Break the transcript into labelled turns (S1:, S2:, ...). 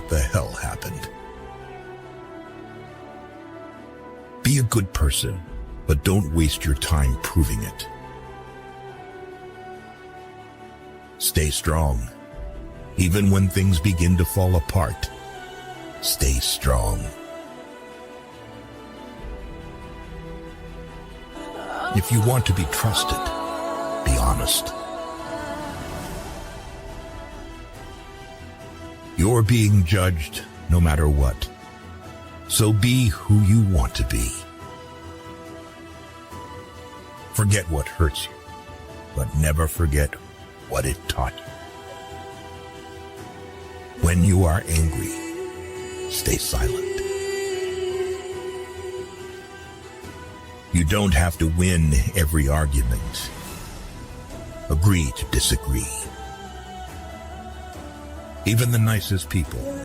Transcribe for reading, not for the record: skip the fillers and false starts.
S1: the hell happened. Be a good person, but don't waste your time proving it. Stay strong. Even when things begin to fall apart, stay strong. If you want to be trusted, be honest. You're being judged no matter what, so be who you want to be. Forget what hurts you, but never forget what it taught you. When you are angry, stay silent. You don't have to win every argument. Agree to disagree. Even the nicest people